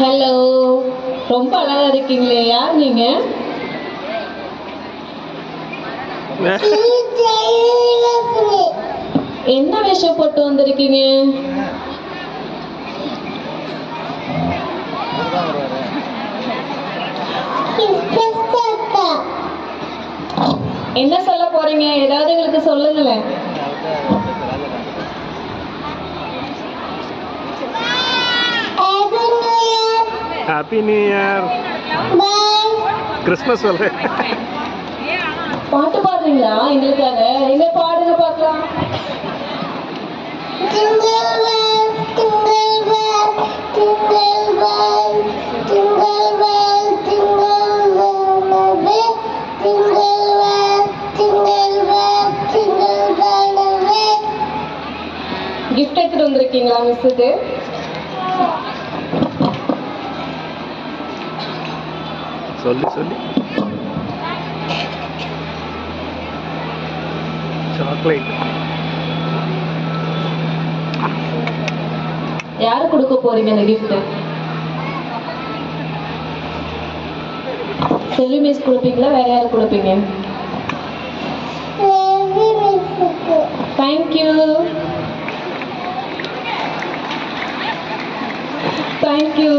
Hello, ரொம்ப அழகா இருக்கீங்களே, யார் நீங்க? என்ன வேஷம் போட்டு வந்திருக்கீங்க? என்ன சொல்ல போறீங்க? ஏதாவது எங்களுக்கு சொல்லுங்களேன். Happy new year. கிறிஸ்மஸ் சொல்றேன். பாட்டு பாடுறீங்களா எங்களுக்காக? எங்க பாடுங்க பார்க்கலாம். கிஃப்ட் எடுத்துட்டு வந்திருக்கீங்களா மிஸ்ஸுக்கு? சொல்லி சொல்லி சாக்லேட் யாரு கொடுக்க போறீங்க இந்த கிஃப்ட்? செல்வி மிஸ் கொடுப்பீங்களா, வேற யாரு கொடுப்பீங்க? Thank you thank you.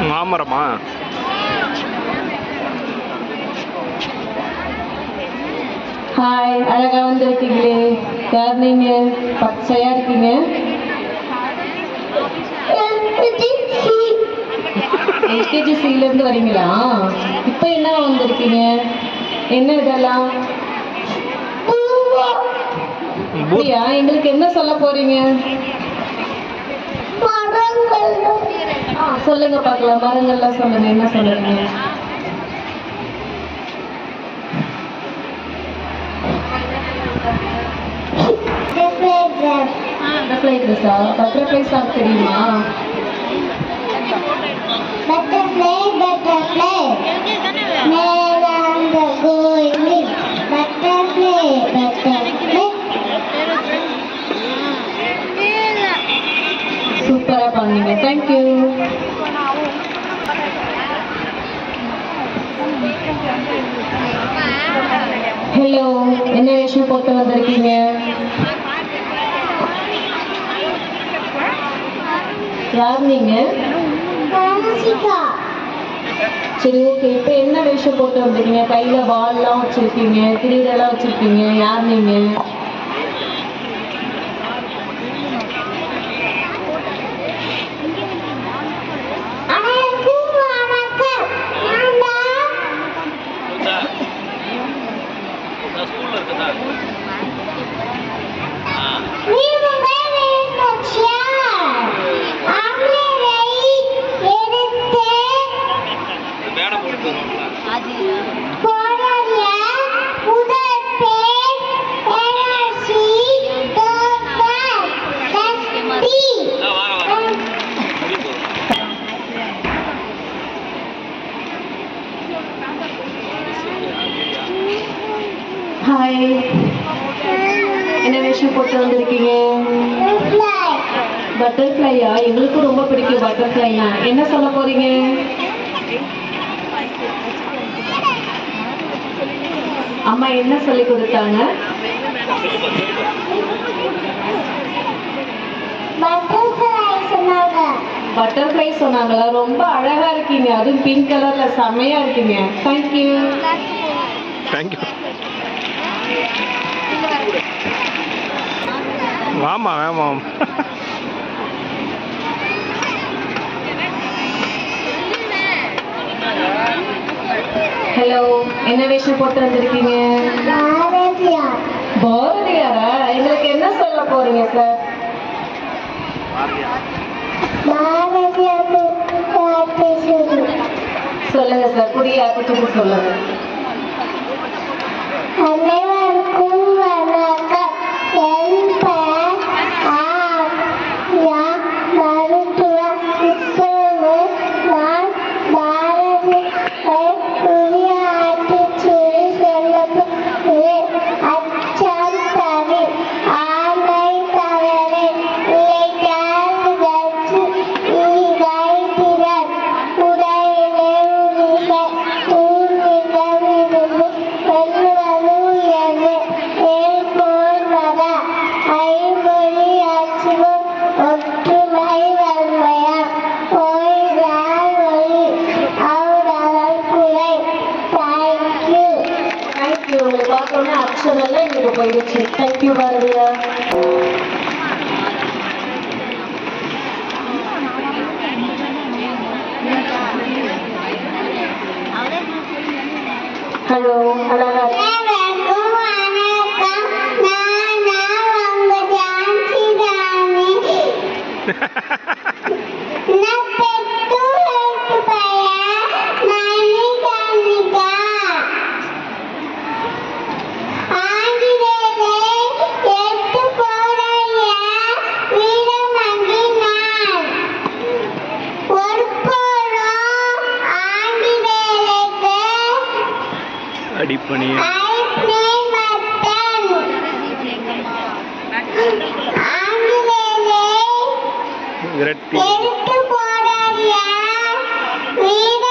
மாமரமா? ஹாய், அழகா வந்திருக்கீங்களே, யார் நீங்க? பச்சையா இருக்கீங்க. எல்கேஜி சில இருந்து வரீங்களா? இப்ப என்ன வந்திருக்கீங்க? என்ன இதெல்லாம்? அப்படியா? எங்களுக்கு என்ன சொல்ல போறீங்க? சொல்லுங்க பார்க்கலாம். மரங்கள்லாம் சொல்லுங்க, என்ன சொல்லுங்க? பட்டர்ஃப்ளை ட்ரெஸ்ஸா? பட்டர்ஃப்ளை சாப்பிட தெரியுமா? Butterfly, butterfly, மேல அந்த கோயில். Butterfly, butterfly. சூப்பரா பண்ணீங்க, தேங்க்யூ. ஹலோ, என்ன வேஷம் போட்டு வந்திருக்கீங்க? யார் நீங்க? சரி, ஓகே. இப்ப என்ன வேஷம் போட்டு வந்திருக்கீங்க? கையில பால்லாம் வச்சிருக்கீங்க, கிரீடெல்லாம் வச்சிருக்கீங்க, யார் நீங்க? ஹாய், என்ன வேஷம் போட்டு வந்திருக்கீங்க? பட்டர்ஃப்ளையா? எங்களுக்கும் ரொம்ப பிடிக்கும் பட்டர்ஃப்ளைனா. என்ன சொல்ல போறீங்க? அம்மா என்ன சொல்லி கொடுத்தாங்க? பட்டர்ஃப்ளை சொன்னாங்களா? ரொம்ப அழகா இருக்கீங்க, அதுவும் பிங்க் கலர்ல செம்மையா இருக்கீங்க. Thank you thank you. வாமா வேமாம். ஹலோ, என்ன வேஷம் போட்டு வந்திருக்கீங்க? பாரதியாரா? எங்களுக்கு என்ன சொல்ல போறீங்க சார்? சொல்லுங்க சார், புரியாத சொல்லுங்க. அனைவருக்கும் வணக்கம். என் பெயர் மருத்துவர். இப்போது நான் பாரதியை உரையாற்றி சொல்ல போகிறேன். தேங்க்யூ. உங்களை பார்த்தோன்னே அக்ஷரெல்லாம் எங்களுக்கு போயிடுச்சு. தேங்க்யூ பாரதியா. ஹலோ அழகா எல்லாருக்கும் வணக்கம். நான் உங்க ஜான்சி ராணி. நான் பெற்றோருக்கு பெயர் மணிகர்ணிகா. ஆங்கிலேயே 8 போராடிய வீரமங்கினார். ஒருபோதும் ஆங்கிலேயருக்கு அடிப்பணியா விரட்டி எடுத்து போராடிய வீர